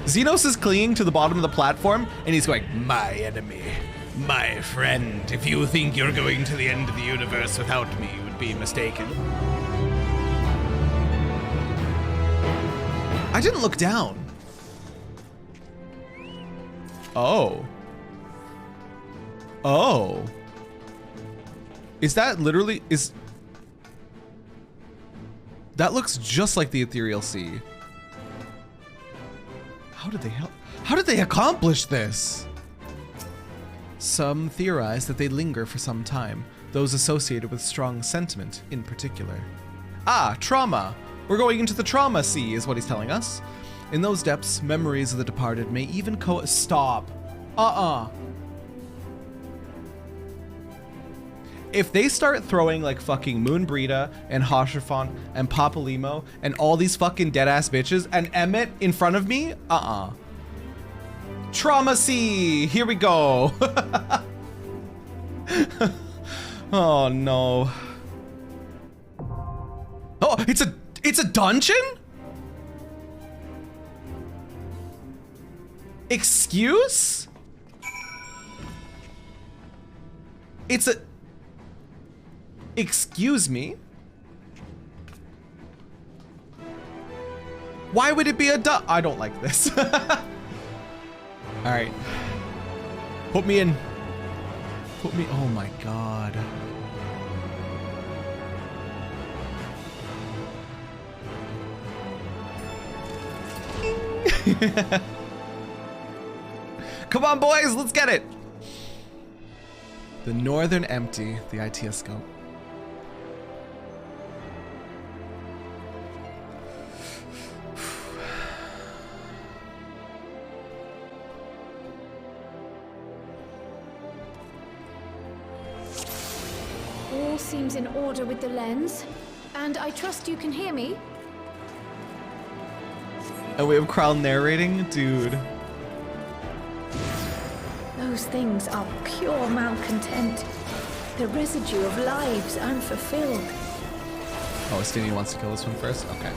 Xenos is clinging to the bottom of the platform, and he's going, my enemy, my friend. If you think you're going to the end of the universe without me, you would be mistaken. I didn't look down. Oh. Oh. Is that literally, that looks just like the Ethereal Sea. How did they accomplish this? Some theorize that they linger for some time, those associated with strong sentiment in particular. Ah, trauma. We're going into the trauma sea, is what he's telling us. In those depths, memories of the departed may even stop. If they start throwing like fucking Moonbrita and Hashirfon and Papalimo and all these fucking dead ass bitches and Emmett in front of me, Trauma sea, here we go. Oh no. Oh, it's a dungeon? Excuse? Excuse me? Why would it be a I don't like this. All right. Put me in. Oh my God. Come on, boys, let's get it. The Northern Empty, the aitiascope. All seems in order with the lens, and I trust you can hear me. And we have Crown narrating? Dude. Those things are pure malcontent. The residue of lives unfulfilled. Oh, Stevie wants to kill this one first? Okay.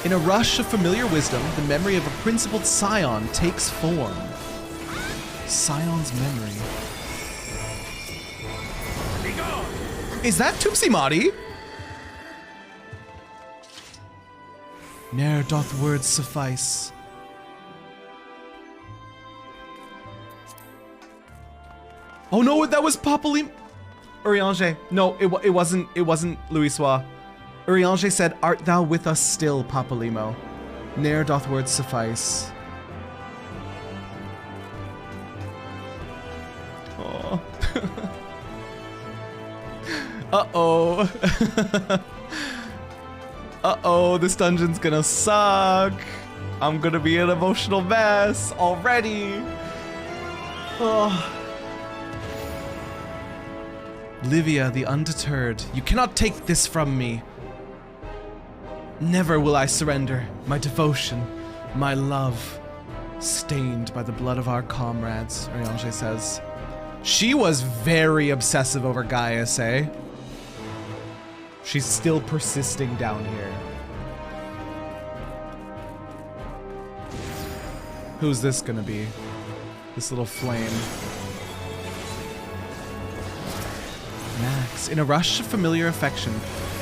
In a rush of familiar wisdom, the memory of a principled scion takes form. Scion's memory. Is that Toopsie Mahdi? Ne'er doth words suffice. Oh no, that was Papalim. Urianger. No, it wasn't Louisois. Urianger said, art thou with us still, Papalimo? Ne'er doth words suffice. Oh. Uh-oh. Uh-oh, this dungeon's gonna suck. I'm gonna be an emotional mess already. Oh. Livia, the undeterred, you cannot take this from me. Never will I surrender my devotion, my love, stained by the blood of our comrades, Urianger says. She was very obsessive over Gaius, eh? She's still persisting down here. Who's this gonna be? This little flame. Max, in a rush of familiar affection,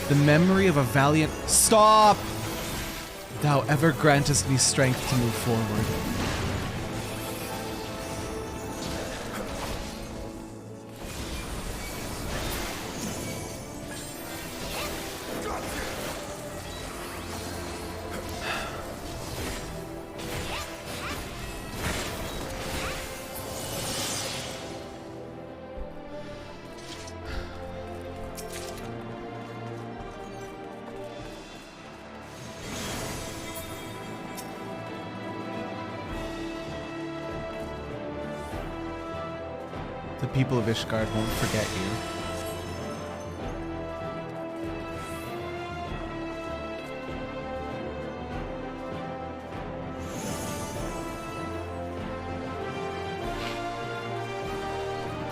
the memory of a valiant— Stop! Thou ever grantest me strength to move forward. The people of Ishgard won't forget you.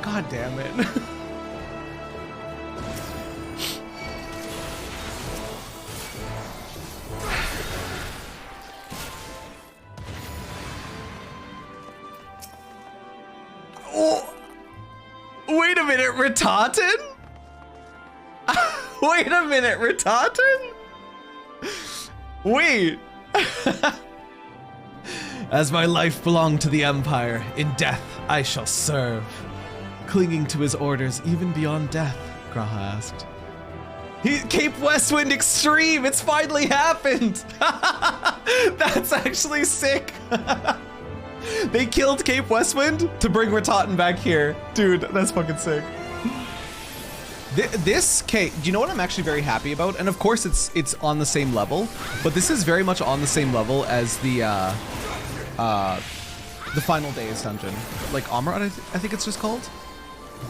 God damn it. minute, Ratatin? Wait a minute, Ratatin? Wait. As my life belonged to the Empire, in death I shall serve. Clinging to his orders even beyond death, Graha asked. Cape Westwind Extreme, it's finally happened! That's actually sick. They killed Cape Westwind to bring Ratatin back here. Dude, that's fucking sick. This Cape, do you know what I'm actually very happy about? And of course it's on the same level, but this is very much on the same level as the Final Days dungeon. Like Amrod, I think it's just called.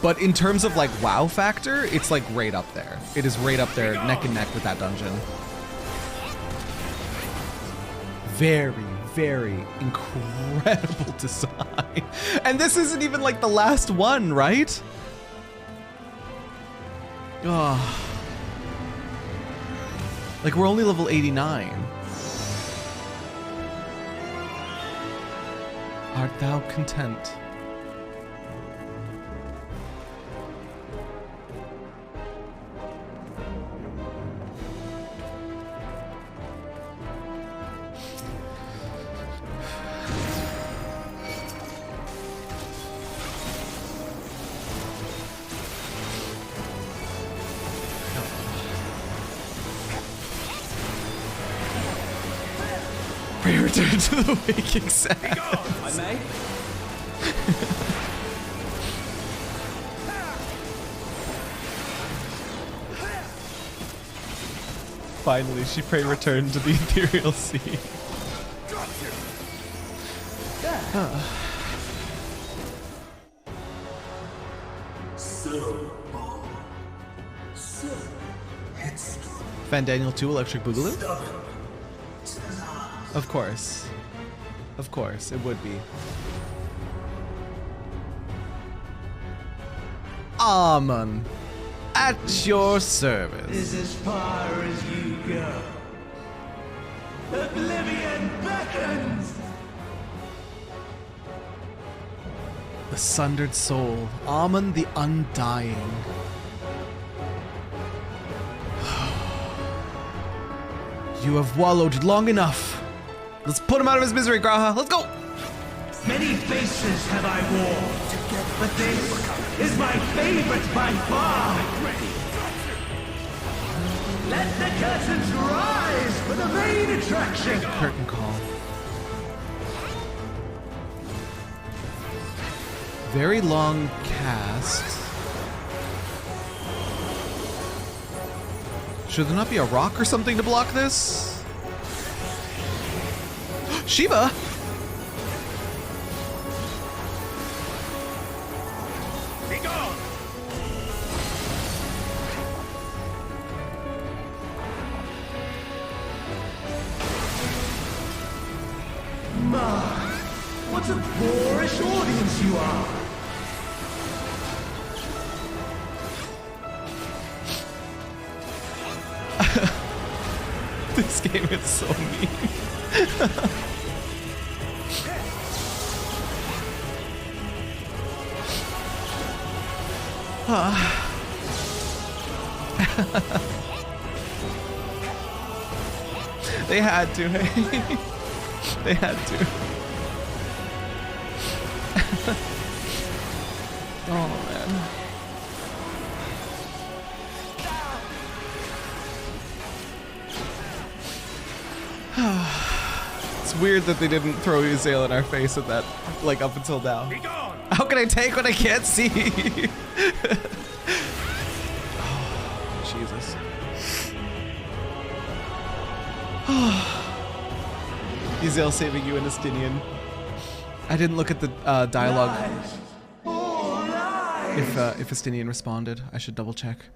But in terms of like WoW factor, it's like right up there. It is right up there, neck and neck with that dungeon. Very, very incredible design. And this isn't even like the last one, right? Oh. Like we're only level 89. Art thou content? Return to the waking sand. I may. Finally, she pray return to the ethereal sea. Fandaniel 2 Electric Boogaloo? Of course. Of course, it would be. Amon, at your service. Is as far as you go. Oblivion beckons! The sundered soul, Amon the Undying. You have wallowed long enough. Let's put him out of his misery, Graha. Let's go! Many faces have I worn, but this is my favorite by far. Let the curtains rise for the main attraction. Curtain call. Very long cast. Should there not be a rock or something to block this? Shiva! Be gone! My, what a boorish audience you are! This game is so mean. They had to, hey? They had to. Oh, man. It's weird that they didn't throw Hydaelyn in our face at that, like, up until now. How can I take what I can't see? Oh, Jesus. Hydaelyn saving you in Estinian. I didn't look at the dialogue. If Estinian responded, I should double check.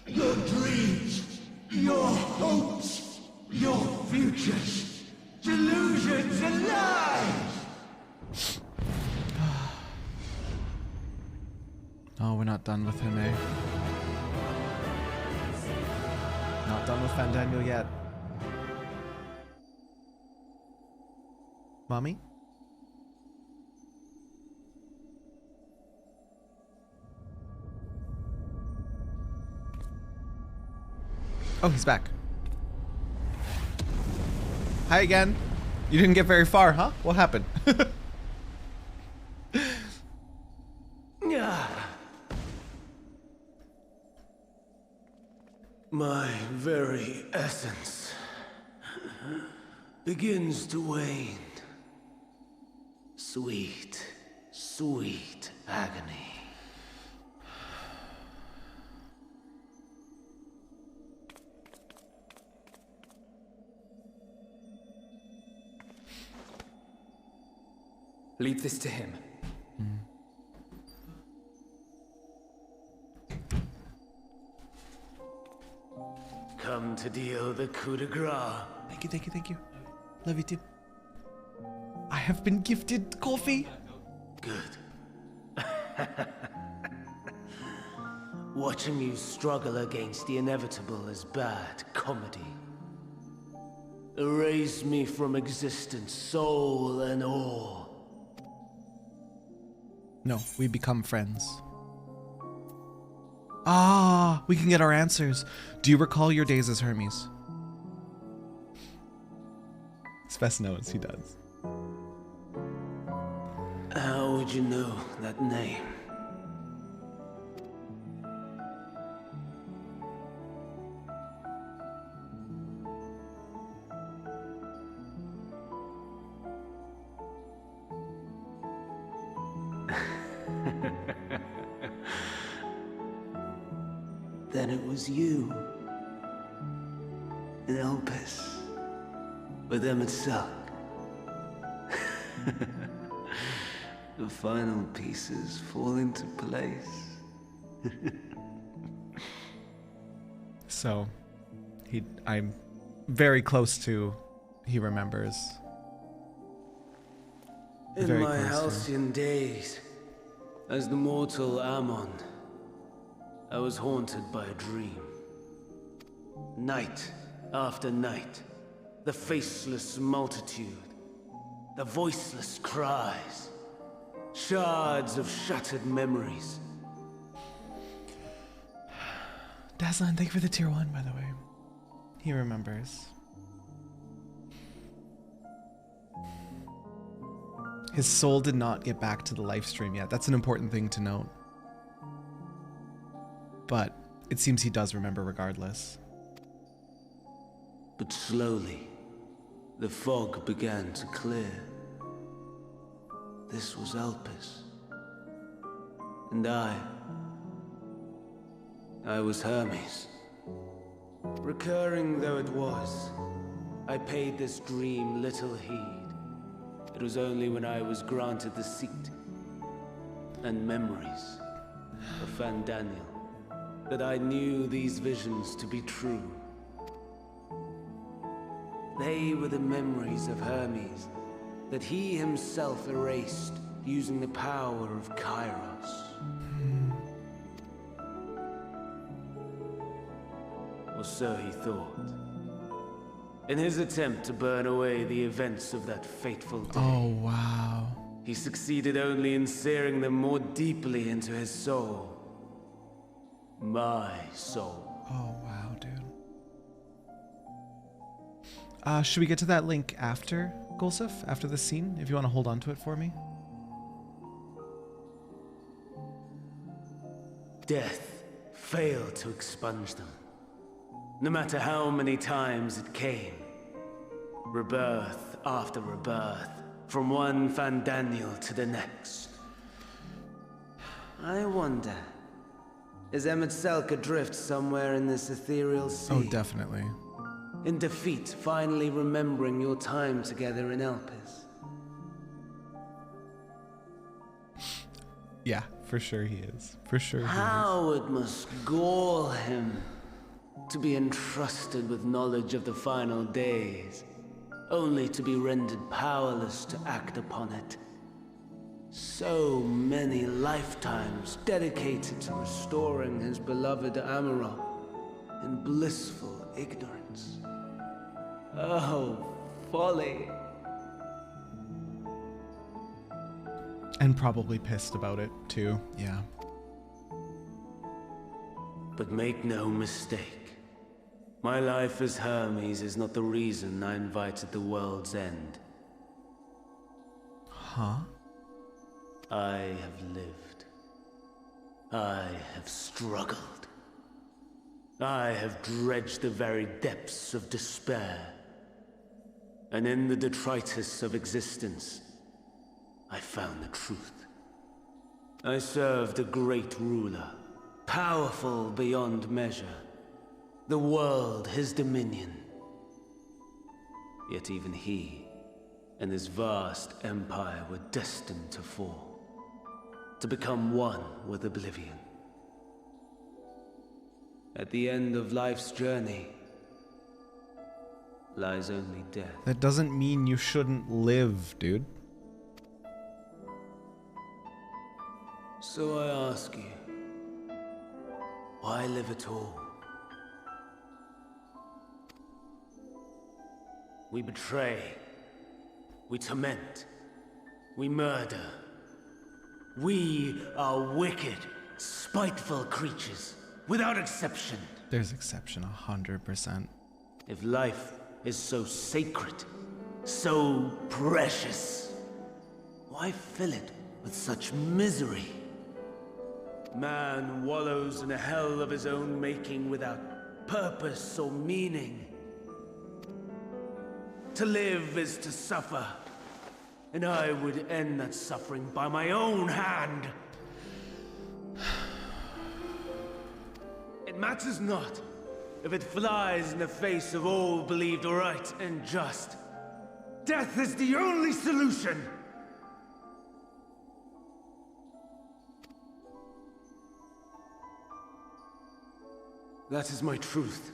Your dreams, your hopes, your futures, delusions and lies! Oh, we're not done with him, eh? Not done with Fandaniel yet. Mommy? Oh, he's back. Hi again. You didn't get very far, huh? What happened? My very essence begins to wane. Sweet, sweet agony. Leave this to him. Come to deal the coup de grace. Thank you, thank you, thank you. Love you too. I have been gifted coffee. Good. Watching you struggle against the inevitable is bad comedy. Erase me from existence, soul and all. No, we become friends. Ah, we can get our answers. Do you recall your days as Hermes? Spes knows, he does. How would you know that name? Then it was you, in elpis, with them itself. The final pieces fall into place. So, I'm very close to, he remembers. In Very my close to. halcyon days, as the mortal Ammon, I was haunted by a dream. Night after night, the faceless multitude, the voiceless cries, shards of shattered memories. Dazlan, thank you for the tier 1, by the way. He remembers. His soul did not get back to the live stream yet. That's an important thing to note. But it seems he does remember regardless. But slowly, the fog began to clear. This was elpis. And I was Hermes. Recurring though it was, I paid this dream little heed. It was only when I was granted the seat and memories of Fandaniel that I knew these visions to be true. They were the memories of Hermes that he himself erased using the power of Kairos. Or so he thought. In his attempt to burn away the events of that fateful day, Oh, wow. he succeeded only in searing them more deeply into his soul. My soul. Oh, wow, dude. Should we get to that link after, Golsef? After the scene? If you want to hold on to it for me? Death failed to expunge them. No matter how many times it came. Rebirth after rebirth, from one Fandaniel to the next. I wonder, is Emet adrift somewhere in this ethereal sea? Oh, definitely. In defeat, finally remembering your time together in elpis. Yeah, for sure he is. For sure he is. How it must gall him to be entrusted with knowledge of the final days, only to be rendered powerless to act upon it. So many lifetimes dedicated to restoring his beloved Amarok in blissful ignorance. Oh, folly. And probably pissed about it, too. Yeah. But make no mistake. My life as Hermes is not the reason I invited the world's end. Huh? I have lived. I have struggled. I have dredged the very depths of despair. And in the detritus of existence, I found the truth. I served a great ruler, powerful beyond measure. The world his dominion. Yet even he and his vast empire were destined to fall, to become one with oblivion. At the end of life's journey lies only death. That doesn't mean you shouldn't live, dude. So I ask you, why live at all? We betray, we torment, we murder. We are wicked, spiteful creatures, without exception. There's exception, 100%. If life is so sacred, so precious, why fill it with such misery? Man wallows in a hell of his own making without purpose or meaning. To live is to suffer, and I would end that suffering by my own hand. It matters not if it flies in the face of all believed right and just. Death is the only solution. That is my truth,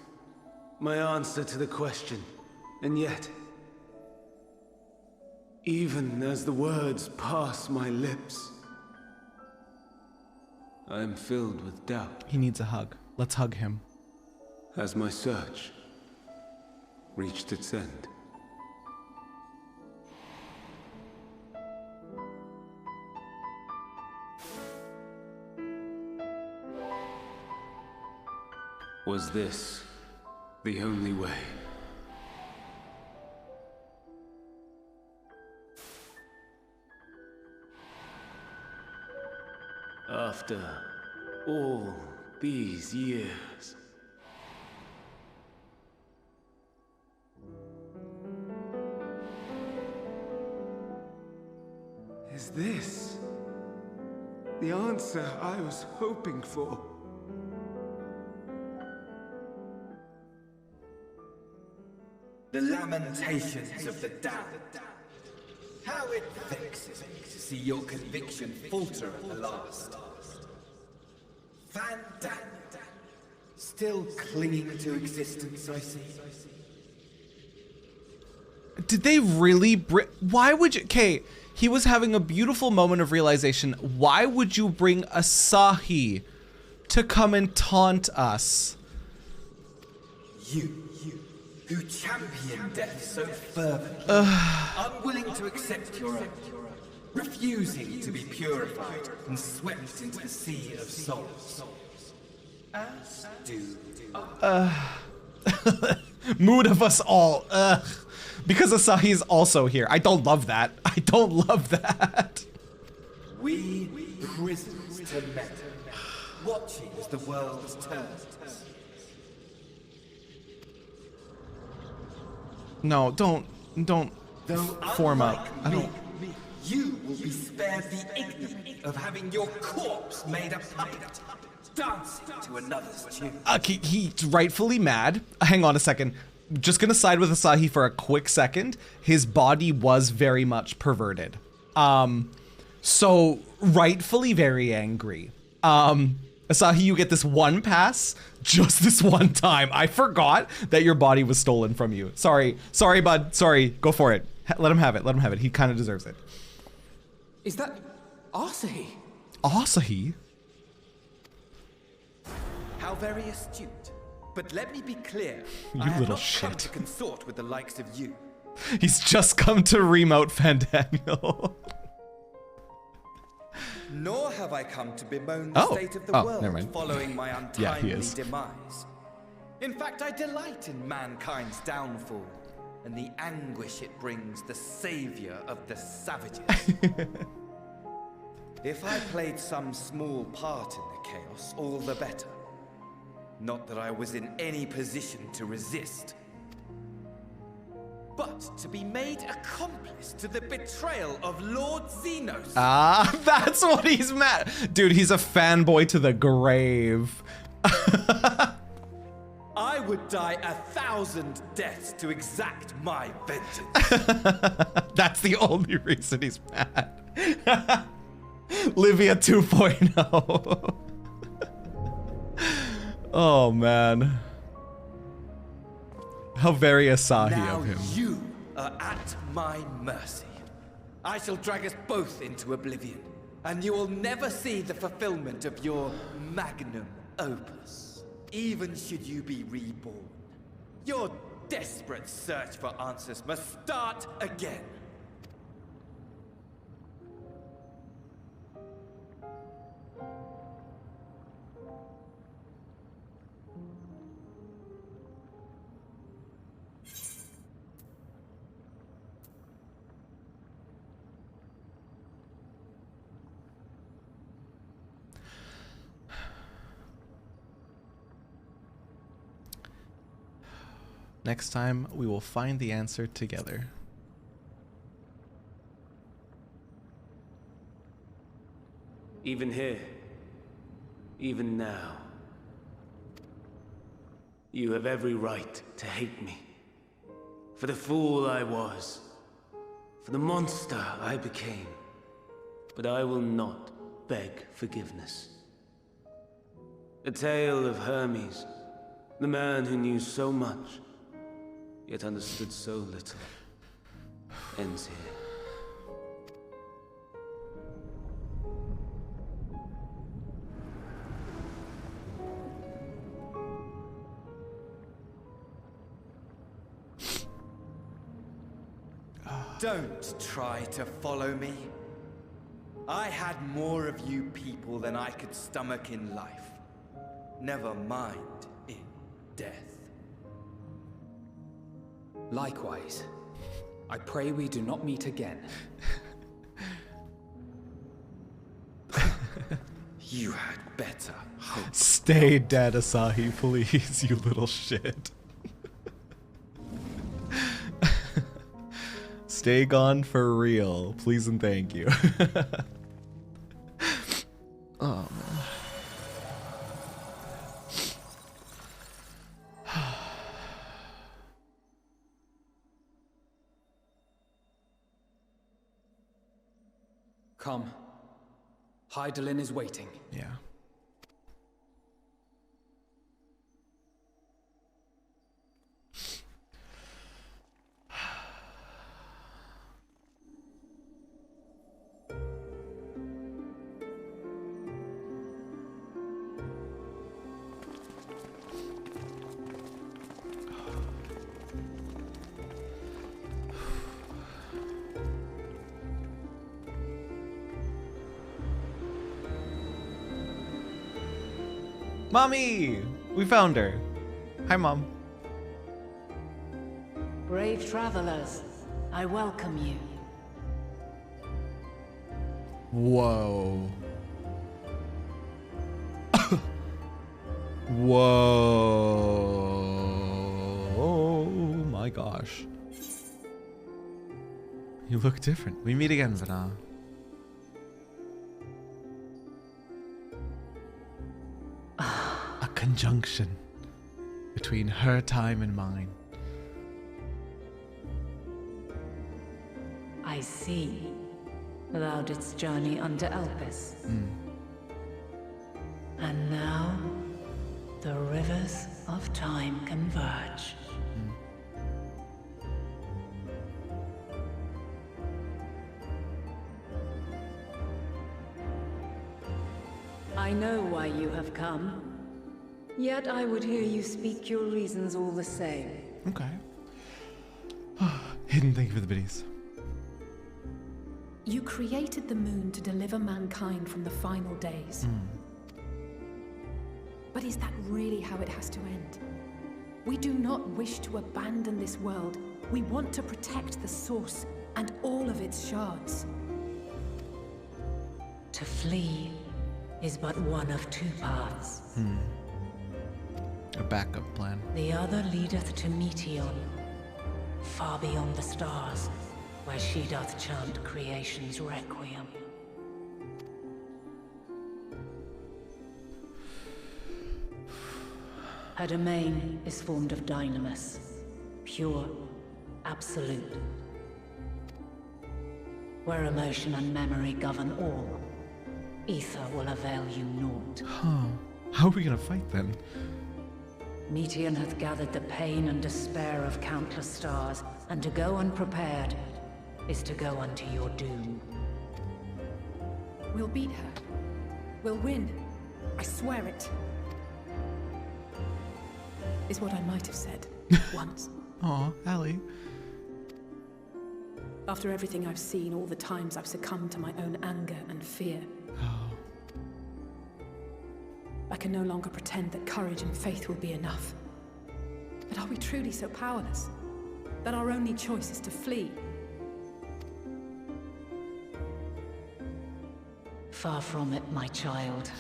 my answer to the question, and yet, even as the words pass my lips, I am filled with doubt. He needs a hug. Let's hug him. Has my search reached its end? Was this the only way? After all these years, is this the answer I was hoping for? The lamentations of the damned. How it vexes me to see your conviction falter at the last. Fandaniel, still clinging to existence, I see. Did they really why would you? Okay, he was having a beautiful moment of realization. Why would you bring Asahi to come and taunt us? You who champion death so fervently, unwilling to accept your own, refusing to be purified and swept into the sea of souls. As do Mood of us all. Ugh. Because Asahi's also here. I don't love that. I don't love that. we prisoners to men, watching as the world turns. No, don't Though form up. unlike I don't. me, you will be spared the ignominy of having your corpse made a puppet, dancing to another's tune. Okay, he's rightfully mad. Hang on a second. Just gonna side with Asahi for a quick second. His body was very much perverted. So rightfully very angry. Asahi, you get this one pass, just this one time. I forgot that your body was stolen from you. Sorry, bud. Sorry, go for it. Let him have it. Let him have it. He kind of deserves it. Is that Asahi? Asahi? How very astute. But let me be clear. You I have little not come shit. to consort with the likes of you. He's just come to remote Fandaniel. Nor have I come to bemoan the Oh. state of the Oh, world never mind. following my Yeah, he untimely is. demise. In fact, I delight in mankind's downfall and the anguish it brings the savior of the savages. If I played some small part in the chaos, all the better. Not that I was in any position to resist. But to be made accomplice to the betrayal of Lord Xenos. Ah, that's what he's mad. Dude, he's a fanboy to the grave. I would die 1,000 deaths to exact my vengeance. That's the only reason he's mad. Livia 2.0. Oh man. How very Asahi Now of him. you are at my mercy. I shall drag us both into oblivion, and you will never see the fulfillment of your magnum opus. Even should you be reborn, your desperate search for answers must start again. Next time, we will find the answer together. Even here, even now, you have every right to hate me. For the fool I was, for the monster I became. But I will not beg forgiveness. The tale of Hermes, the man who knew so much, yet understood so little, ends here. Don't try to follow me. I had more of you people than I could stomach in life. Never mind in death. Likewise. I pray we do not meet again. You had better hope. Stay dead, Asahi, please, you little shit. Stay gone for real, please and thank you. Oh, man. Come. Hydaelyn is waiting. Yeah. Mommy! We found her. Hi, Mom. Brave travelers, I welcome you. Whoa. Whoa. Oh my gosh. You look different. We meet again, Venat. A conjunction between her time and mine. I see. Thou didst journey under elpis. And now, the rivers of time converge. I know why you have come. Yet I would hear you speak your reasons all the same. Okay. Hidden, thank you for the biddies. You created the moon to deliver mankind from the final days. But is that really how it has to end? We do not wish to abandon this world. We want to protect the source and all of its shards. To flee is but one of two paths. A backup plan. The other leadeth to Meteon, far beyond the stars, where she doth chant creation's requiem. Her domain is formed of dynamis, pure, absolute. Where emotion and memory govern all, ether will avail you naught. Huh. How are we gonna fight then? Meteon hath gathered the pain and despair of countless stars, and to go unprepared is to go unto your doom. We'll beat her. We'll win. I swear it. Is what I might have said once. Aw, Allie. After everything I've seen, all the times I've succumbed to my own anger and fear. Oh. I can no longer pretend that courage and faith will be enough. But are we truly so powerless? That our only choice is to flee? Far from it, my child.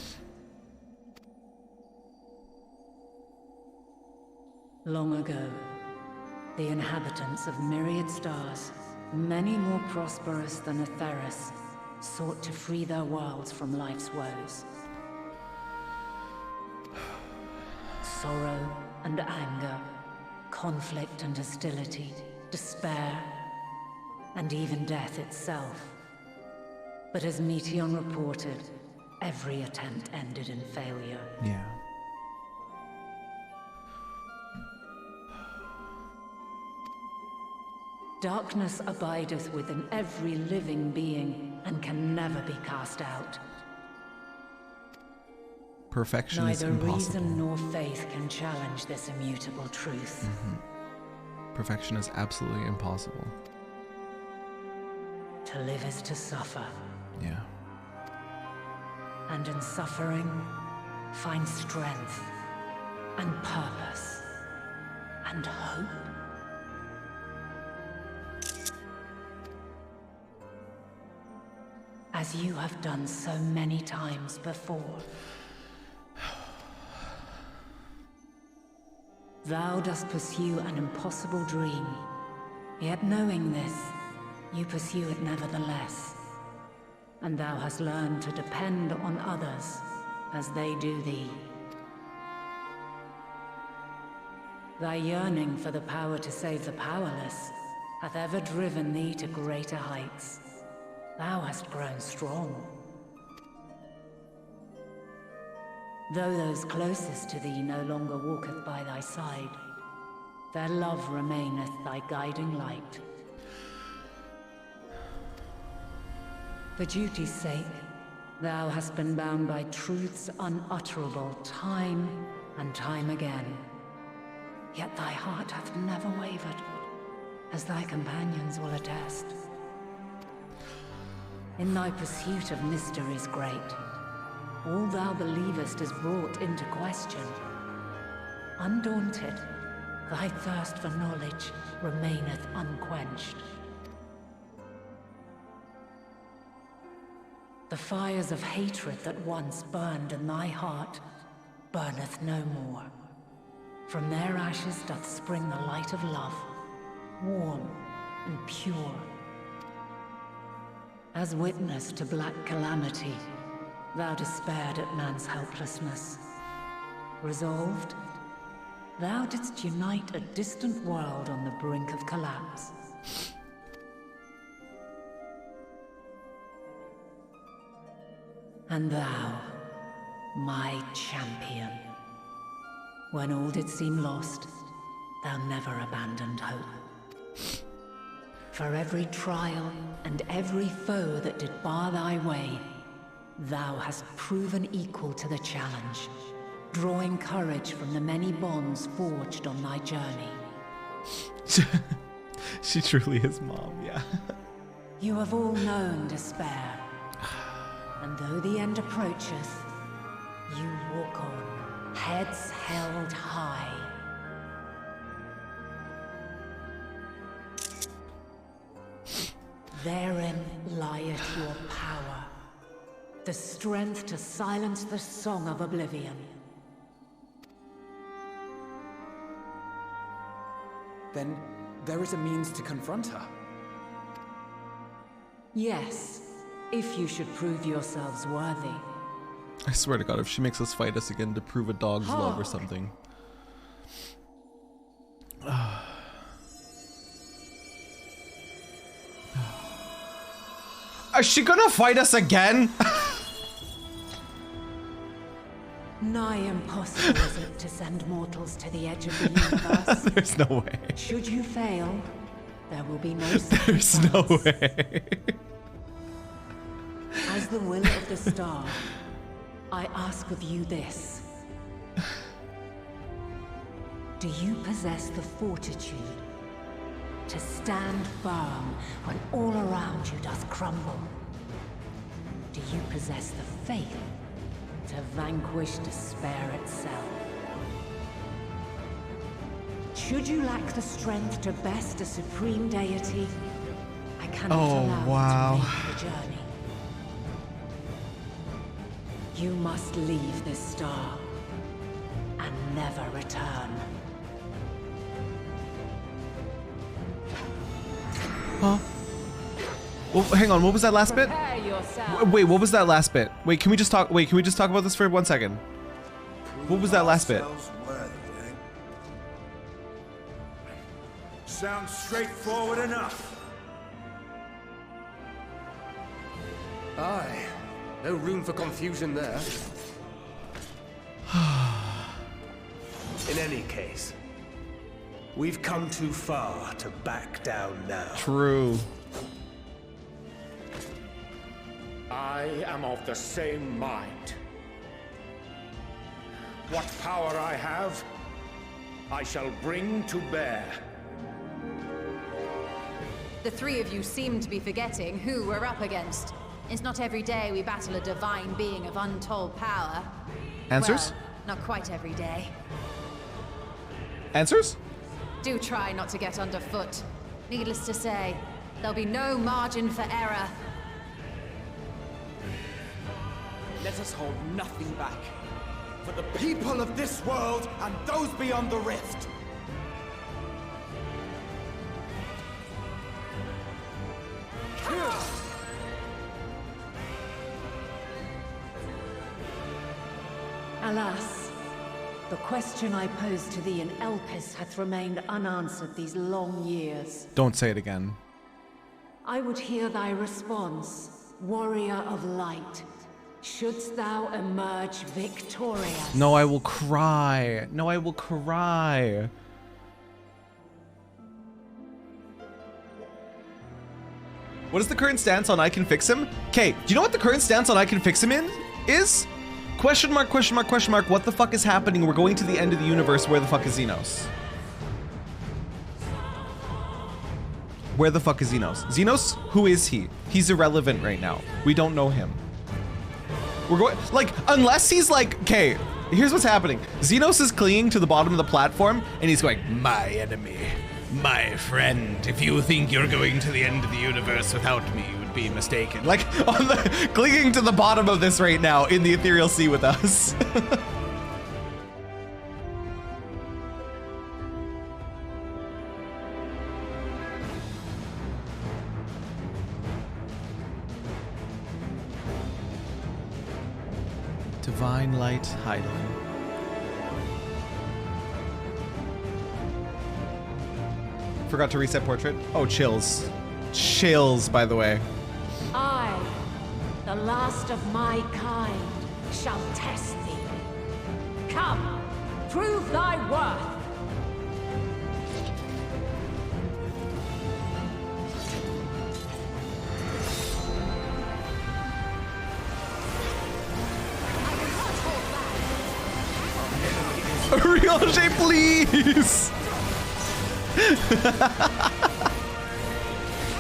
Long ago, the inhabitants of myriad stars, many more prosperous than Ethereal, sought to free their worlds from life's woes. Sorrow and anger, conflict and hostility, despair, and even death itself. But as Meteon reported, every attempt ended in failure. Yeah. Darkness abideth within every living being, and can never be cast out. Perfection is Neither impossible. reason nor faith can challenge this immutable truth. Perfection is absolutely impossible. To live is to suffer, Yeah. and in suffering, find strength, and purpose, and hope. As you have done so many times before. Thou dost pursue an impossible dream, yet knowing this, you pursue it nevertheless. And thou hast learned to depend on others as they do thee. Thy yearning for the power to save the powerless hath ever driven thee to greater heights. Thou hast grown strong. Though those closest to thee no longer walketh by thy side, their love remaineth thy guiding light. For duty's sake, thou hast been bound by truths unutterable time and time again. Yet thy heart hath never wavered, as thy companions will attest. In thy pursuit of mysteries great, all thou believest is brought into question. Undaunted, thy thirst for knowledge remaineth unquenched. The fires of hatred that once burned in thy heart burneth no more. From their ashes doth spring the light of love, warm and pure. As witness to black calamity, thou despaired at man's helplessness. Resolved, thou didst unite a distant world on the brink of collapse. And thou, my champion, when all did seem lost, thou never abandoned hope. For every trial and every foe that did bar thy way, thou hast proven equal to the challenge, drawing courage from the many bonds forged on thy journey. She truly is mom, yeah. You have all known despair, and though the end approacheth, you walk on, heads held high, Therein lieth your power. The strength to silence the song of oblivion. Then there is a means to confront her. Yes, if you should prove yourselves worthy. I swear to God, if she makes us fight us again to prove a dog's love or something. Is she gonna fight us again? Nigh impossible is it to send mortals to the edge of the universe. There's no way. Should you fail, there will be no There's no sacrifice. way. As the will of the star, I ask of you this. Do you possess the fortitude to stand firm when all around you does crumble? Do you possess the faith to vanquish despair itself? Should you lack the strength to best a supreme deity, I cannot allow you to make the journey. You must leave this star and never return. Huh? Well, hang on. What was that last bit? Prepare yourself. Wait, what was that last bit? Wait, can we just talk? Wait, can we just talk about this for 1 second? What was that last bit? Sounds straightforward enough. Aye. No room for confusion there. In any case, we've come too far to back down now. True. I am of the same mind. What power I have, I shall bring to bear. The three of you seem to be forgetting who we're up against. It's not every day we battle a divine being of untold power. Answers? Well, not quite every day. Answers? Do try not to get underfoot. Needless to say, there'll be no margin for error. Let us hold nothing back. For the people of this world and those beyond the rift. Alas, the question I posed to thee in Elpis hath remained unanswered these long years. Don't say it again. I would hear thy response, warrior of light. Shouldst thou emerge victorious? No, I will cry. No, I will cry. What is the current stance on I can fix him? Okay, do you know what the current stance on I can fix him is? Question mark, question mark, question mark. What the fuck is happening? We're going to the end of the universe. Where the fuck is Xenos? Where the fuck is Xenos? Xenos, who is he? He's irrelevant right now. We don't know him. We're going, like, unless he's like, okay, here's what's happening. Xenos is clinging to the bottom of the platform and he's going, my enemy, my friend, if you think you're going to the end of the universe without me, you would be mistaken. Like, on the, clinging to the bottom of this right now in the Ethereal Sea with us. Divine Light Hydaelyn. Forgot to reset portrait. Oh, chills. Chills, by the way. I, the last of my kind, shall test thee. Come, prove thy worth. Reunited, please!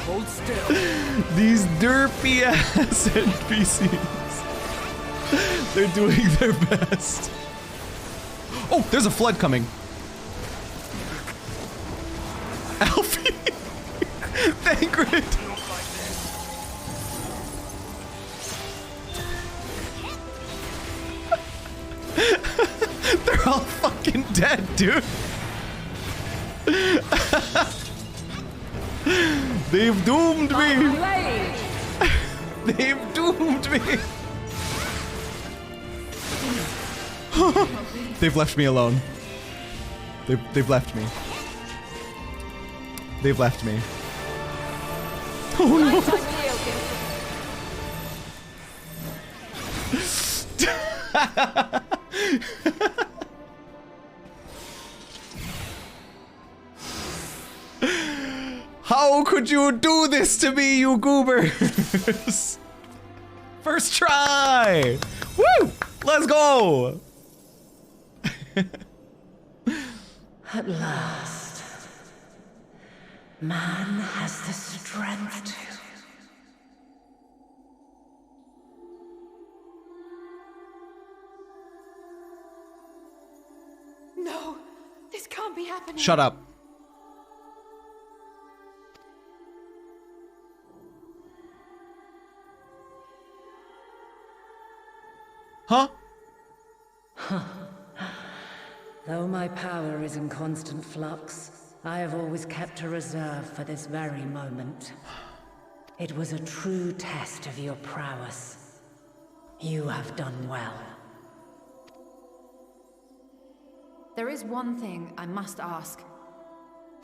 Hold still. These derpy ass NPCs. They're doing their best. Oh, there's a flood coming. Alfie! Thancred! all fucking dead, dude. They've doomed me. They've doomed me. They've left me alone. They've left me. They've left me. Oh no. How could you do this to me, you goobers? First try! Woo! Let's go! At last, man has the strength to... No, this can't be happening. Shut up. Huh? Though my power is in constant flux, I have always kept a reserve for this very moment. It was a true test of your prowess. You have done well. There is one thing I must ask.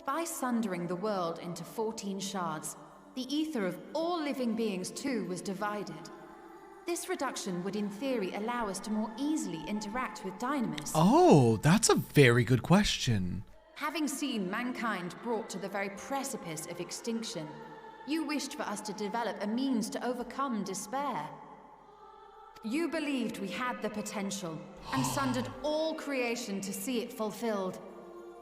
By sundering the world into 14 shards, the ether of all living beings too was divided. This reduction would in theory allow us to more easily interact with Dynamis. Oh, that's a very good question. Having seen mankind brought to the very precipice of extinction, you wished for us to develop a means to overcome despair. You believed we had the potential, and sundered all creation to see it fulfilled.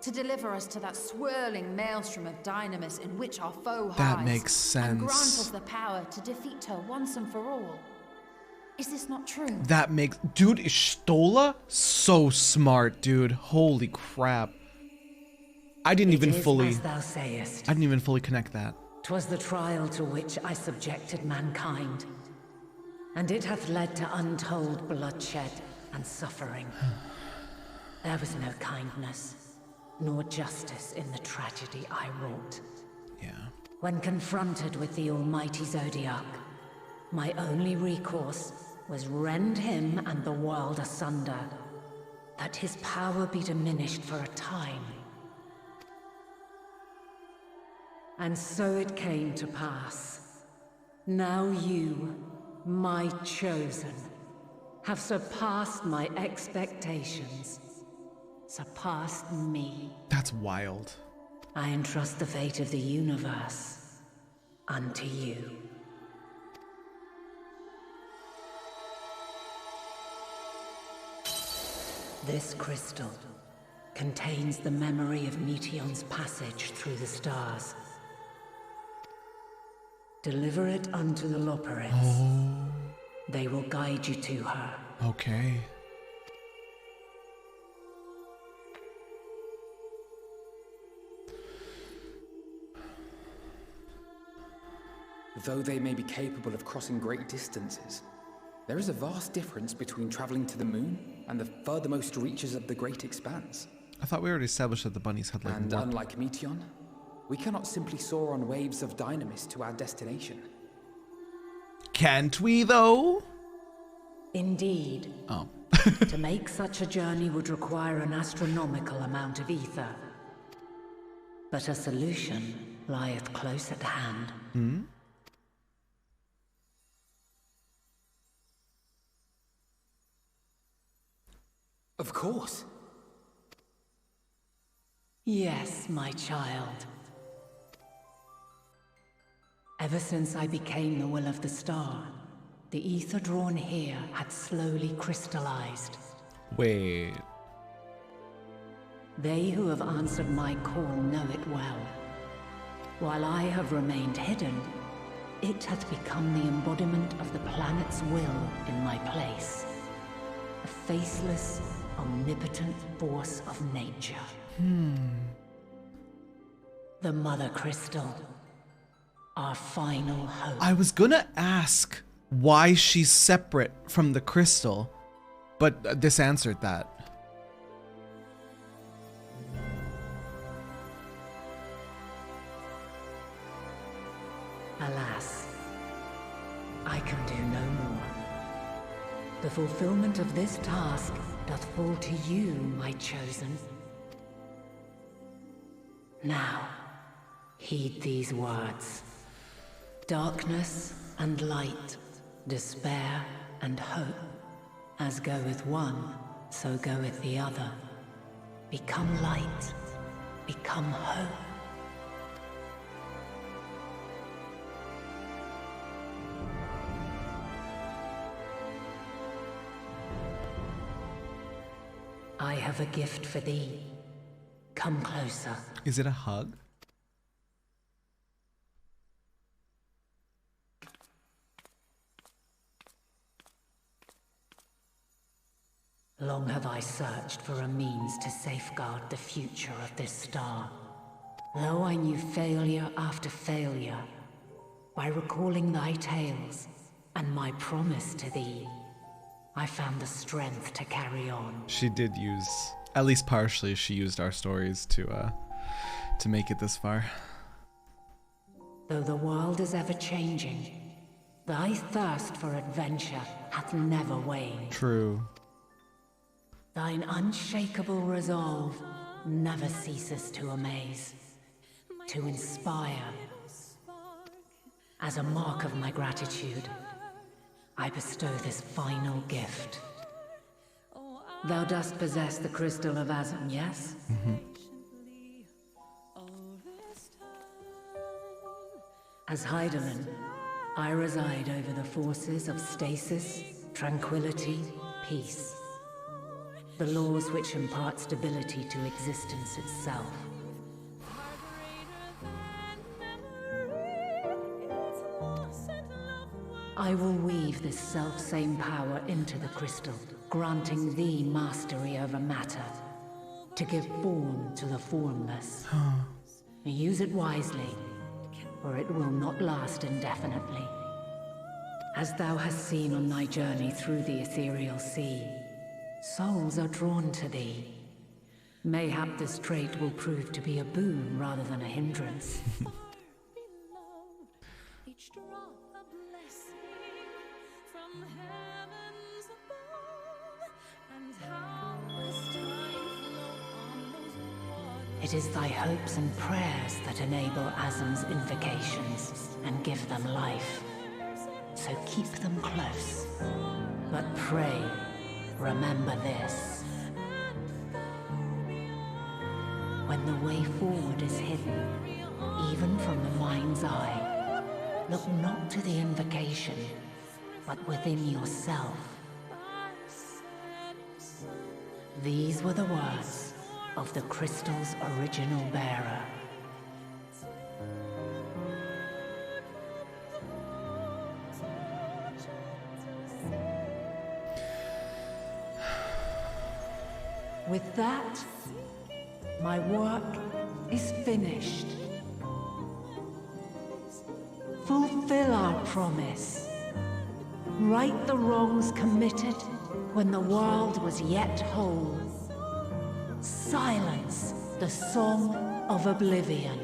To deliver us to that swirling maelstrom of Dynamis in which our foe hides. That makes sense. And grant us the power to defeat her once and for all. Is this not true? That makes... Dude, is Stola so smart, dude. Holy crap. I didn't even fully... as thou sayest. I didn't even fully connect that. 'Twas the trial to which I subjected mankind, and it hath led to untold bloodshed and suffering. There was no kindness, nor justice in the tragedy I wrought. Yeah. When confronted with the almighty Zodiac, my only recourse was rend him and the world asunder, that his power be diminished for a time. And so it came to pass. Now you, my chosen, have surpassed my expectations, surpassed me. That's wild. I entrust the fate of the universe unto you. This crystal contains the memory of Meteion's passage through the stars. Deliver it unto the Loperids. Oh. They will guide you to her. Okay. Though they may be capable of crossing great distances, there is a vast difference between traveling to the moon and the furthermost reaches of the great expanse. I thought we already established that the bunnies had like And warp. unlike Meteion, we cannot simply soar on waves of Dynamis to our destination. Can't we, though? Indeed. Oh. To make such a journey would require an astronomical amount of ether. But a solution lieth close at hand. Hmm? Of course. Yes, my child. Ever since I became the will of the star, the ether drawn here had slowly crystallized. Wait. They who have answered my call know it well. While I have remained hidden, it hath become the embodiment of the planet's will in my place. A faceless, omnipotent force of nature. The mothercrystal. Our final hope. I was gonna ask why she's separate from the crystal, but this answered that. I can do no more. The fulfillment of this task doth fall to you, my chosen. Now, heed these words. Darkness and light, despair and hope. As goeth one, so goeth the other. Become light, become hope. I have a gift for thee. Come closer. Is it a hug? Long have I searched for a means to safeguard the future of this star. Though I knew failure after failure, by recalling thy tales and my promise to thee, I found the strength to carry on. She did use, at least partially, she used our stories to make it this far. Though the world is ever changing, thy thirst for adventure hath never waned. True. Thine unshakable resolve never ceases to amaze, to inspire. As a mark of my gratitude, I bestow this final gift. Thou dost possess the crystal of Asm, yes? As Hydaelyn, I reside over the forces of stasis, tranquility, peace. The laws which impart stability to existence itself. I will weave this self-same power into the crystal, granting thee mastery over matter, to give form to the formless. Use it wisely, for it will not last indefinitely. As thou hast seen on thy journey through the ethereal sea, souls are drawn to thee. Mayhap this trait will prove to be a boon rather than a hindrance. It is thy hopes and prayers that enable Asm's invocations and give them life. So keep them close. But pray, remember this. When the way forward is hidden, even from the mind's eye, look not to the invocation, but within yourself. These were the words of the crystal's original bearer. With that, my work is finished. Fulfill our promise. Right the wrongs committed when the world was yet whole. Silence the song of oblivion.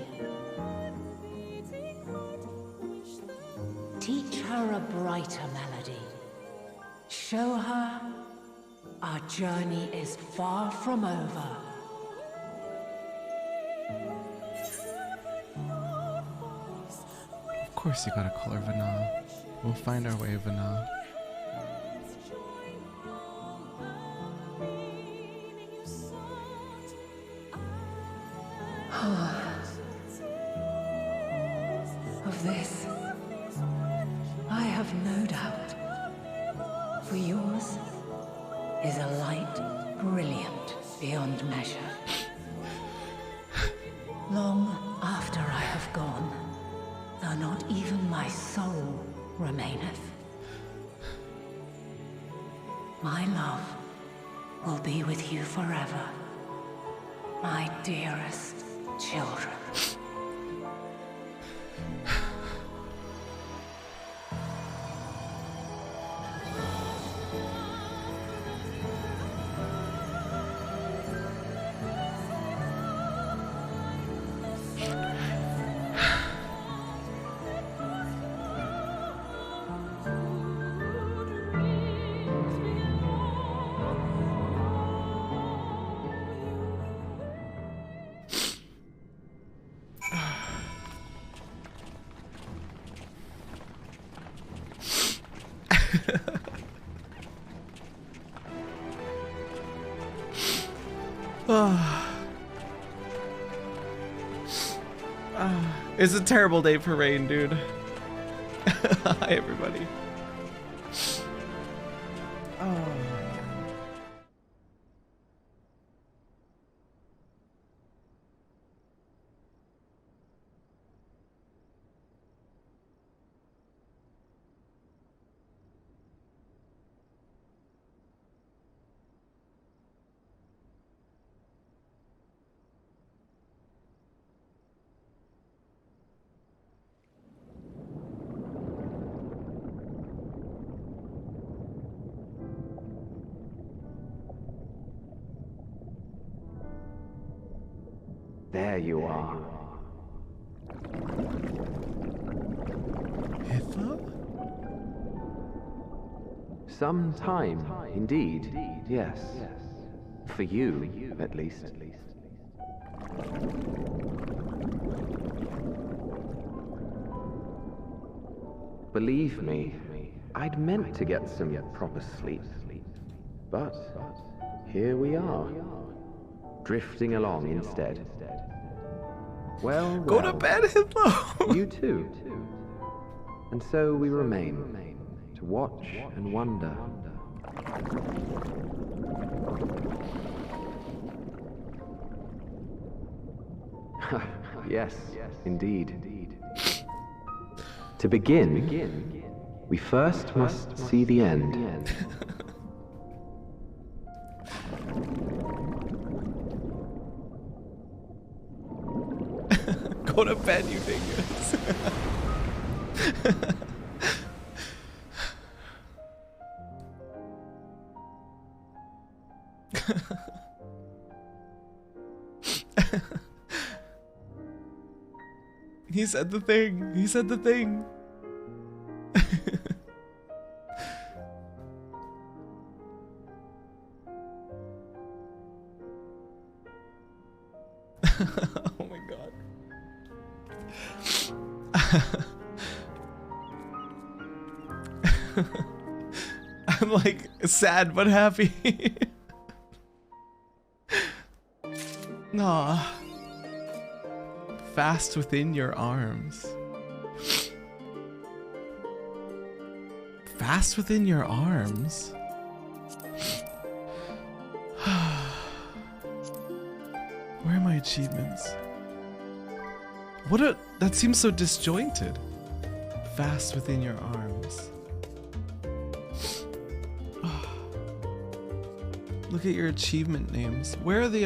Teach her a brighter melody. Show her our journey is far from over. Of course you gotta call her Venat. We'll find our way, Venat. Of this, I have no doubt. For yours is a light brilliant beyond measure. Long after I have gone, though not even my soul remaineth, my love will be with you forever, my dearest children. It's a terrible day for rain, dude. Hi, everybody. Oh. There you are. Hitler? Some time, indeed. Yes. For you, at least. Believe me, I'd meant to get some proper sleep. But here we are, drifting along instead. Well, go to bed, Hitler. You too. And so we remain to watch and wonder. Yes, indeed. To begin, we first must see the end. Go to bed, you dingus. He said the thing. He said the thing. Oh my god. I'm like sad but happy. Nah. Fast within your arms. Fast within your arms? Where are my achievements? That seems so disjointed. Fast within your arms. Look at your achievement names. Where are the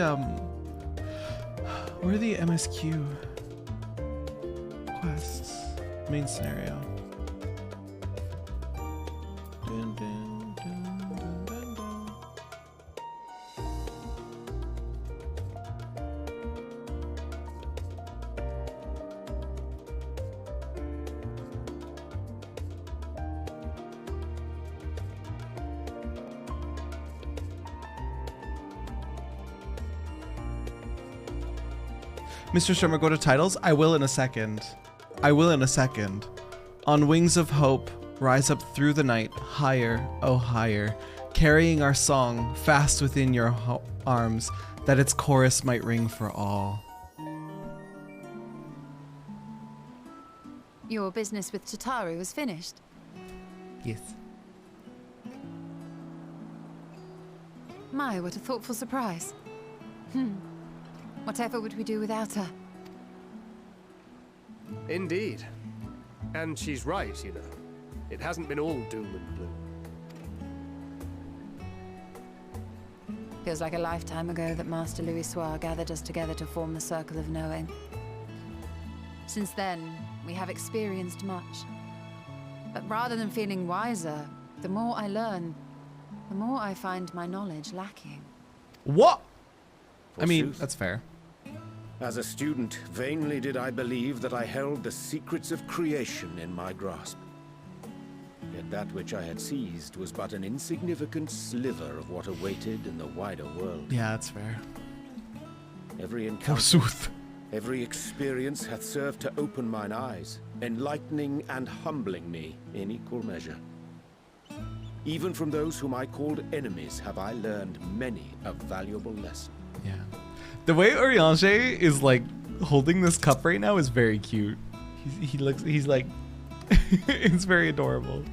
MSQ quests? Main scenario. Dun, dun, dun, dun, dun, dun. Mr. Shermer, go to titles? I will in a second. I will in a second. On wings of hope, rise up through the night, higher, oh higher, carrying our song fast within your arms, that its chorus might ring for all. Your business with Chitauri was finished? Yes. My, what a thoughtful surprise. Whatever would we do without her? Indeed. And she's right, you know. It hasn't been all doom and gloom. Feels like a lifetime ago that Master Louis Soir gathered us together to form the Circle of Knowing. Since then, we have experienced much. But rather than feeling wiser, the more I learn, the more I find my knowledge lacking. What? I mean, that's fair. As a student, vainly did I believe that I held the secrets of creation in my grasp. Yet that which I had seized was but an insignificant sliver of what awaited in the wider world. Yeah, that's fair. Every encounter, every experience hath served to open mine eyes, enlightening and humbling me in equal measure. Even from those whom I called enemies have I learned many a valuable lesson. Yeah. The way Oriange is like holding this cup right now is very cute. He's like, it's very adorable.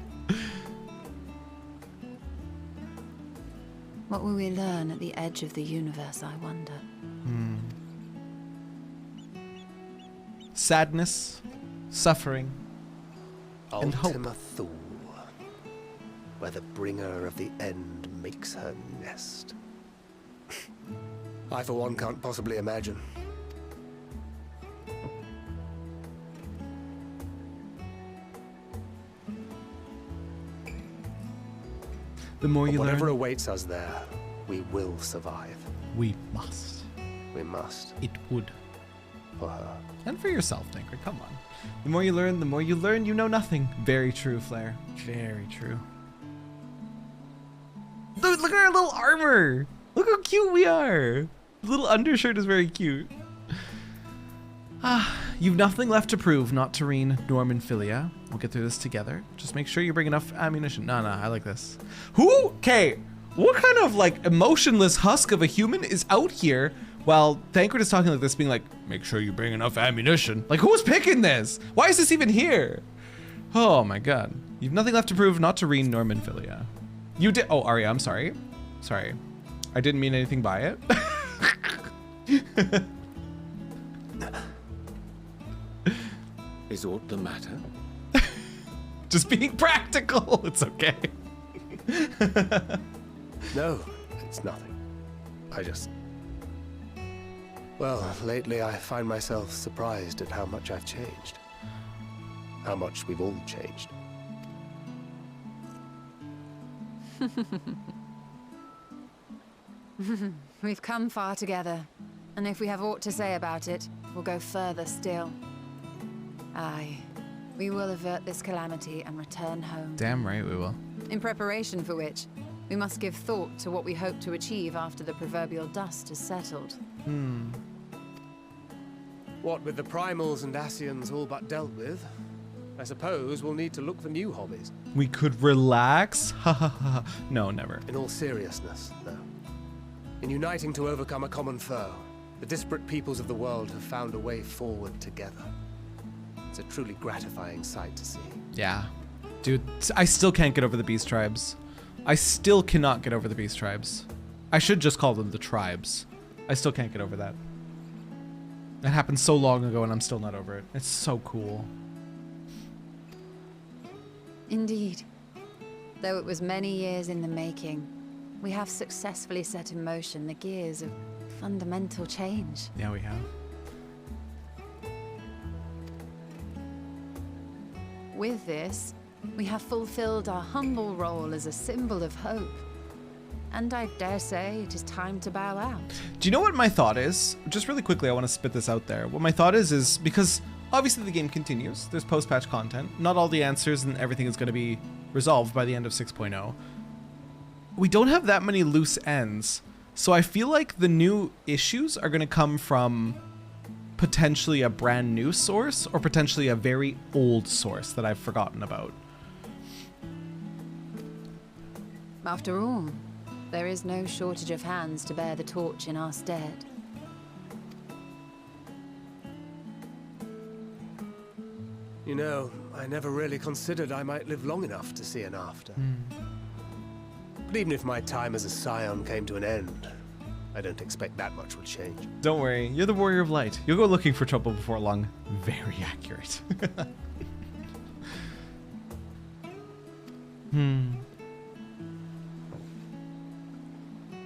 What will we learn at the edge of the universe, I wonder? Sadness, suffering, and hope. Ultima Thule, where the bringer of the end makes her nest. I, for one, can't possibly imagine. The more you learn, whatever awaits us there, we will survive. We must. We must. It would. For her. And for yourself, Tinker. Come on. The more you learn, you know nothing. Very true, Flair. Very true. Dude, look at our little armor. Look how cute we are. The little undershirt is very cute. You've nothing left to prove, not Terrene, Norman, Philia. We'll get through this together. Just make sure you bring enough ammunition. No, I like this. Who? Okay. What kind of like emotionless husk of a human is out here while Thancred is talking like this, being like, make sure you bring enough ammunition. Like, who's picking this? Why is this even here? Oh my god. You've nothing left to prove, not Terrene, Norman, Philia. You did. Oh, Arya, I'm sorry. Sorry. I didn't mean anything by it. Is aught the matter? Just being practical. It's okay. No, it's nothing. I just... Well, lately I find myself surprised at how much I've changed. How much we've all changed. We've come far together, and if we have aught to say about it, we'll go further still. Aye, we will avert this calamity and return home. Damn right we will. In preparation for which, we must give thought to what we hope to achieve after the proverbial dust has settled. What with the primals and Ascions all but dealt with, I suppose we'll need to look for new hobbies. We could relax? Ha ha ha. No, never. In all seriousness, though. In uniting to overcome a common foe, the disparate peoples of the world have found a way forward together. It's a truly gratifying sight to see. Yeah. Dude, I still can't get over the beast tribes. I still cannot get over the beast tribes. I should just call them the tribes. I still can't get over that. That happened so long ago and I'm still not over it. It's so cool. Indeed. Though it was many years in the making, we have successfully set in motion the gears of fundamental change. Yeah, we have. With this, we have fulfilled our humble role as a symbol of hope. And I dare say it is time to bow out. Do you know what my thought is? Just really quickly, I want to spit this out there. What my thought is because obviously the game continues. There's post-patch content. Not all the answers and everything is going to be resolved by the end of 6.0. We don't have that many loose ends. So I feel like the new issues are going to come from potentially a brand new source or potentially a very old source that I've forgotten about. After all, there is no shortage of hands to bear the torch in our stead. You know, I never really considered I might live long enough to see an after. But even if my time as a scion came to an end, I don't expect that much will change. Don't worry, you're the warrior of light. You'll go looking for trouble before long. Very accurate.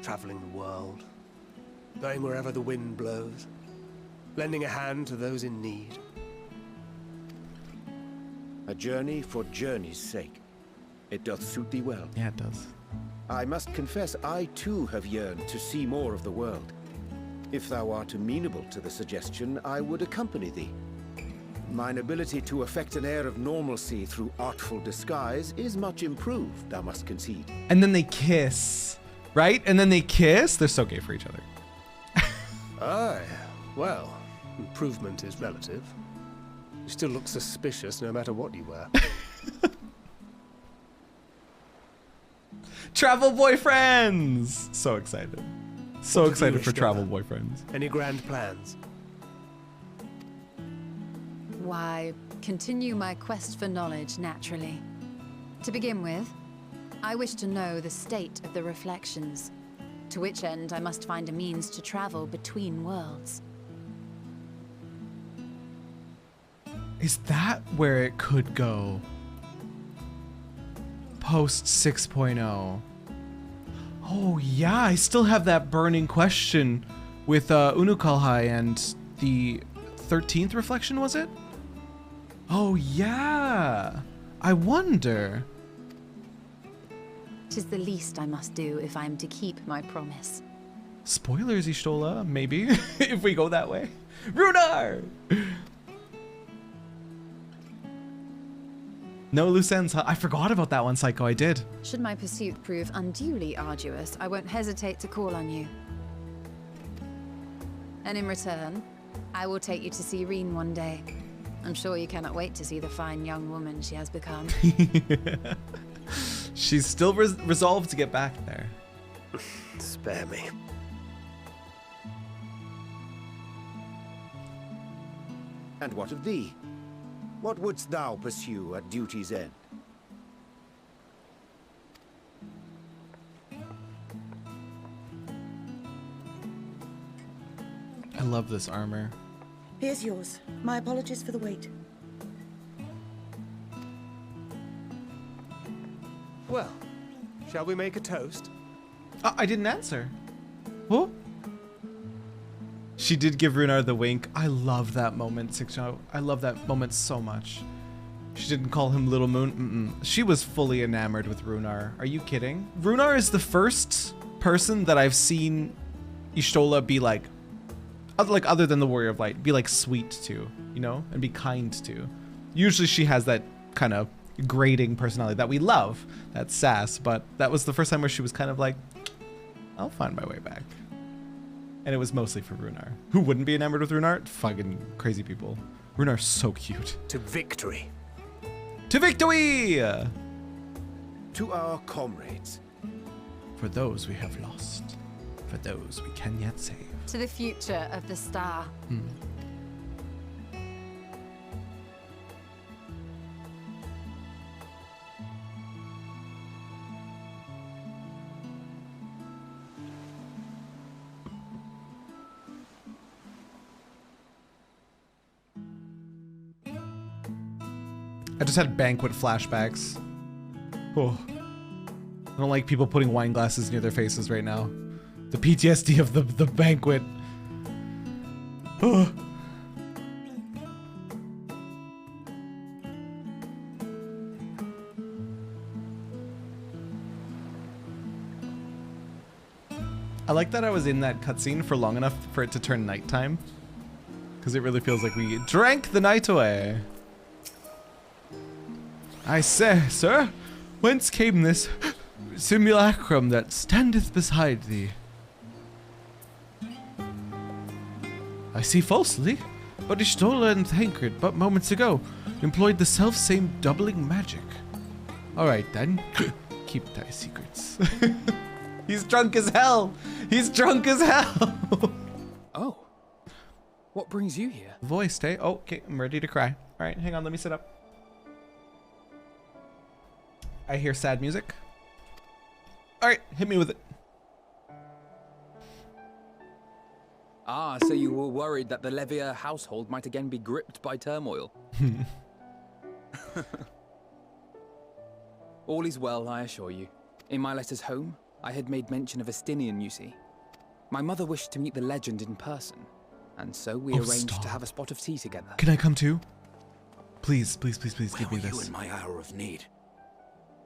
Traveling the world, going wherever the wind blows, lending a hand to those in need. A journey for journey's sake. It doth suit thee well. Yeah, it does. I must confess, I too have yearned to see more of the world. If thou art amenable to the suggestion, I would accompany thee. Mine ability to affect an air of normalcy through artful disguise is much improved, thou must concede. And then they kiss, right? And then they kiss? They're so gay for each other. Aye, well, improvement is relative. You still look suspicious no matter what you wear. Travel boyfriends! So excited. So What have excited you for wished travel over? boyfriends. Any grand plans? Why, continue my quest for knowledge, naturally. To begin with, I wish to know the state of the reflections, to which end I must find a means to travel between worlds. Is that where it could go? Post 6.0. Oh yeah, I still have that burning question with Unukalhai and the 13th reflection, was it? Oh yeah. I wonder. 'Tis the least I must do if I am to keep my promise. Spoilers, Y'shtola, maybe, if we go that way. Runar! No loose ends, huh? I forgot about that one, Psycho, I did. Should my pursuit prove unduly arduous, I won't hesitate to call on you. And in return, I will take you to see Reen one day. I'm sure you cannot wait to see the fine young woman she has become. She's still resolved to get back there. Spare me. And what of thee? What wouldst thou pursue at duty's end? I love this armor. Here's yours. My apologies for the wait. Well, shall we make a toast? I didn't answer. Who? She did give Runar the wink. I love that moment, 6.0. I love that moment so much. She didn't call him Little Moon. She was fully enamored with Runar. Are you kidding? Runar is the first person that I've seen Y'shtola be like other than the Warrior of Light, be like sweet to, you know, and be kind to. Usually she has that kind of grating personality that we love, that sass, but that was the first time where she was kind of like, I'll find my way back. And it was mostly for Runar. Who wouldn't be enamored with Runar? Fucking crazy people. Runar's so cute. To victory. To victory! To our comrades. For those we have lost. For those we can yet save. To the future of the star. I just had banquet flashbacks. Oh. I don't like people putting wine glasses near their faces right now. The PTSD of the banquet. Oh. I like that I was in that cutscene for long enough for it to turn nighttime. Because it really feels like we drank the night away. I say, sir, whence came this simulacrum that standeth beside thee? I see falsely, but Y'shtola and Thancred but moments ago employed the self-same doubling magic. Alright then, keep thy secrets. He's drunk as hell! He's drunk as hell! Oh. What brings you here? Voiced, eh? Oh, okay, I'm ready to cry. Alright, hang on, let me sit up. I hear sad music. Alright, hit me with it. Ah, so you were worried that the Levier household might again be gripped by turmoil. All is well, I assure you. In my letters home, I had made mention of Astinian, you see. My mother wished to meet the legend in person, and so we arranged to have a spot of tea together. Can I come too? Please, please, please, please give me Where were this. you in my hour of need?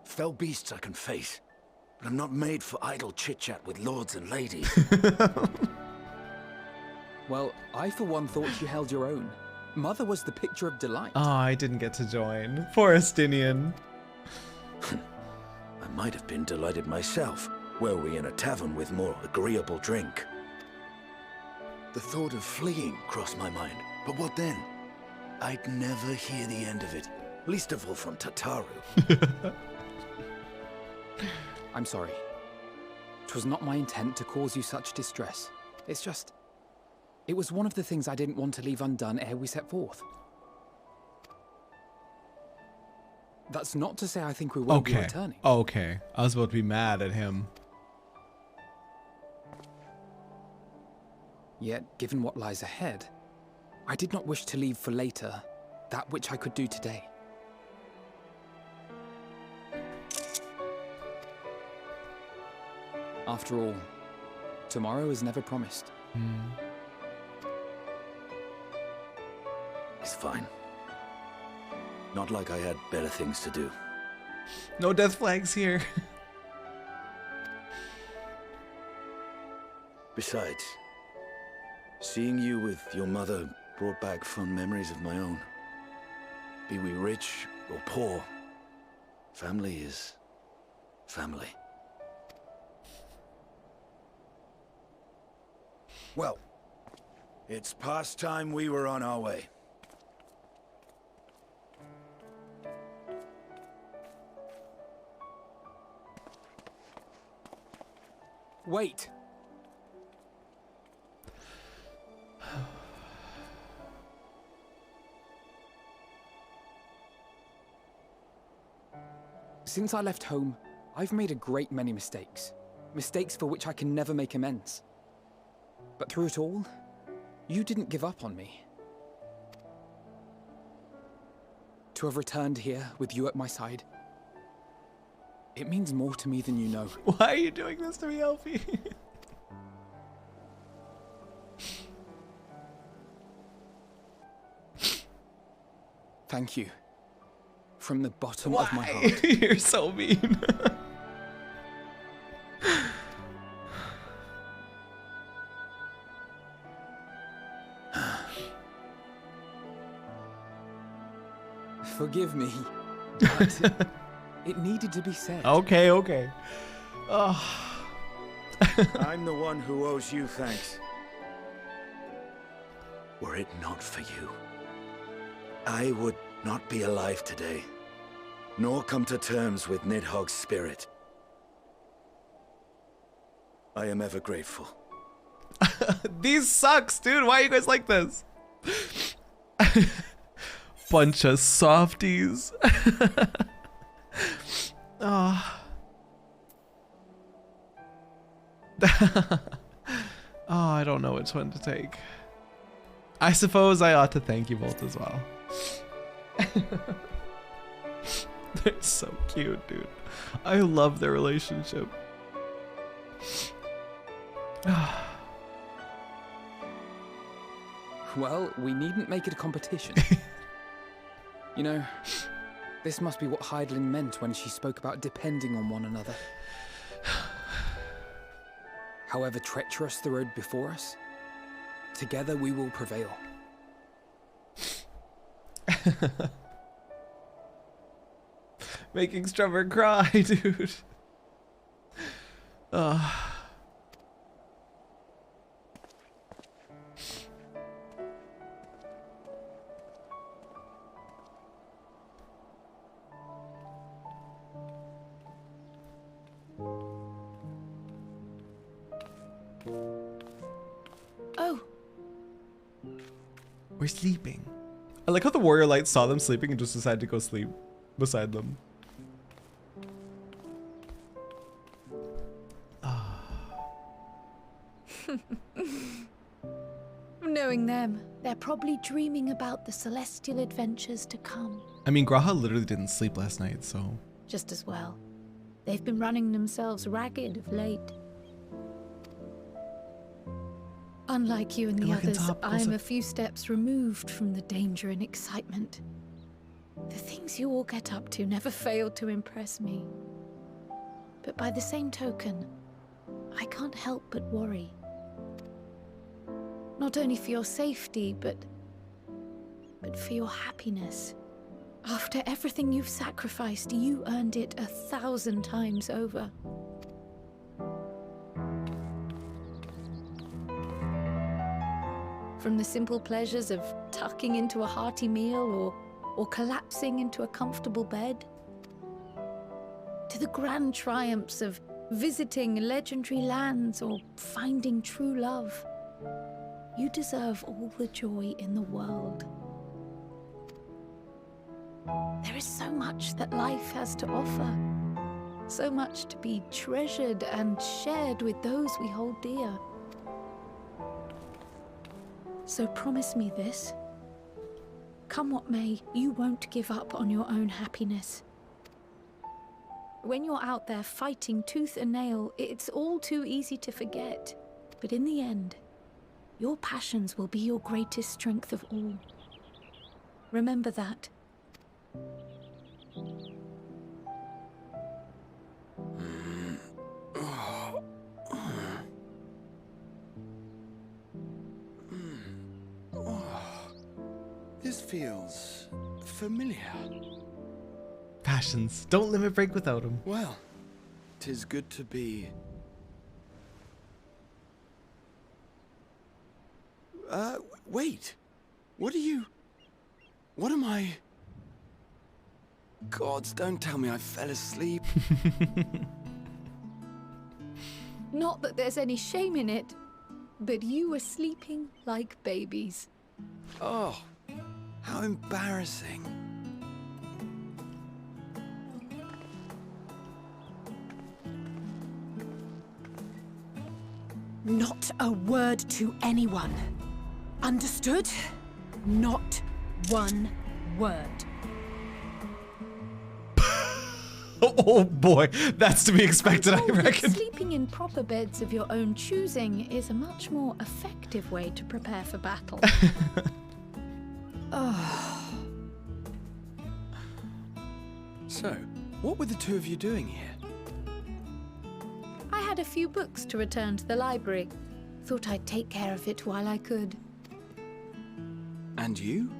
Fell beasts I can face, but I'm not made for idle chit-chat with lords and ladies. Well, I for one thought you held your own. Mother was the picture of delight. Oh, I didn't get to join. Poor Astinian. I might have been delighted myself, were we in a tavern with more agreeable drink. The thought of fleeing crossed my mind, but what then? I'd never hear the end of it, least of all from Tataru. I'm sorry. 'Twas not my intent to cause you such distress. It's just... It was one of the things I didn't want to leave undone ere we set forth. That's not to say I think we won't be returning. Okay. I was about to be mad at him. Yet, given what lies ahead, I did not wish to leave for later that which I could do today. After all, tomorrow is never promised. It's fine. Not like I had better things to do. No death flags here. Besides, seeing you with your mother brought back fond memories of my own. Be we rich or poor, family is family. Well, it's past time we were on our way. Wait! Since I left home, I've made a great many mistakes. Mistakes for which I can never make amends. But through it all, you didn't give up on me. To have returned here with you at my side, it means more to me than you know. Why are you doing this to me, Elfie? Thank you. From the bottom of my heart. You're so mean. Forgive me, but it needed to be said. Okay. Oh. I'm the one who owes you thanks. Were it not for you, I would not be alive today, nor come to terms with Nidhogg's spirit. I am ever grateful. These sucks, dude. Why are you guys like this? Bunch of softies. Oh. Oh, I don't know which one to take. I suppose I ought to thank you both as well. They're so cute, dude. I love their relationship. Well, we needn't make it a competition. You know, this must be what Hydaelyn meant when she spoke about depending on one another. However treacherous the road before us, together we will prevail. Making Strummer cry, dude. Oh. We're sleeping. I like how the warrior light saw them sleeping and just decided to go sleep beside them. Knowing them, they're probably dreaming about the celestial adventures to come. I mean, Graha literally didn't sleep last night, so... Just as well. They've been running themselves ragged of late. Unlike you and the others, I'm a few steps removed from the danger and excitement. The things you all get up to never fail to impress me. But by the same token, I can't help but worry. Not only for your safety, but for your happiness. After everything you've sacrificed, you earned it 1,000 times over. From the simple pleasures of tucking into a hearty meal or collapsing into a comfortable bed, to the grand triumphs of visiting legendary lands, or finding true love. You deserve all the joy in the world. There is so much that life has to offer. So much to be treasured and shared with those we hold dear. So promise me this. Come what may, you won't give up on your own happiness. When you're out there fighting tooth and nail, it's all too easy to forget. But in the end, your passions will be your greatest strength of all. Remember that. This feels familiar. Passions. Don't limit break without them. Well, 'tis good to be... wait. What am I... Gods, don't tell me I fell asleep. Not that there's any shame in it, but you were sleeping like babies. Oh, how embarrassing. Not a word to anyone. Understood? Not one word. Oh boy, that's to be expected, I reckon. Sleeping in proper beds of your own choosing is a much more effective way to prepare for battle. So, what were the two of you doing here? I had a few books to return to the library. Thought I'd take care of it while I could. And you?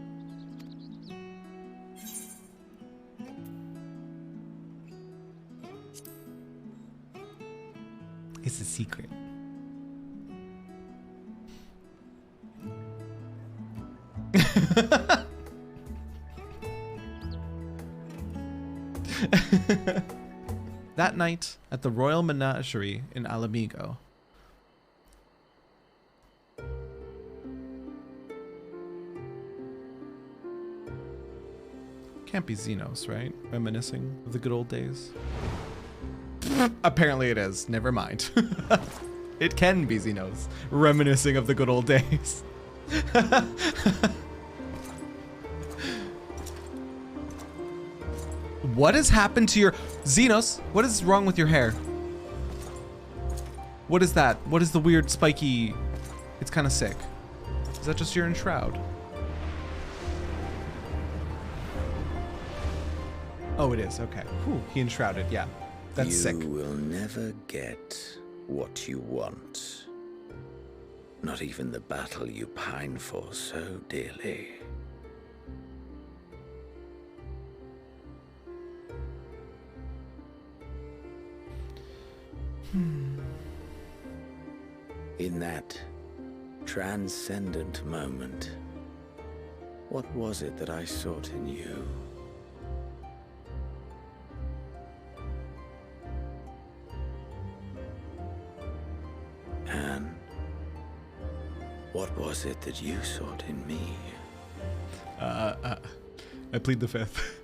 It's a secret. That night at the Royal Menagerie in Alamigo. Can't be Xenos, right? Reminiscing of the good old days. Apparently it is. Never mind. It can be Xenos, reminiscing of the good old days. What has happened to your... Xenos, what is wrong with your hair? What is that? What is the weird spiky... It's kind of sick. Is that just your enshroud? Oh, it is. Okay. Whew, he enshrouded. Yeah. That's sick. You will never get what you want. Not even the battle you pine for so dearly. In that transcendent moment, what was it that I sought in you? And what was it that you sought in me? I plead the fifth.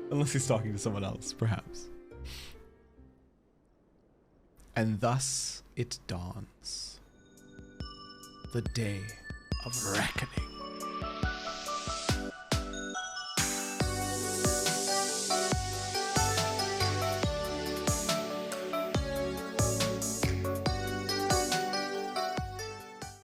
Unless he's talking to someone else, perhaps. And thus it dawns. The day of reckoning.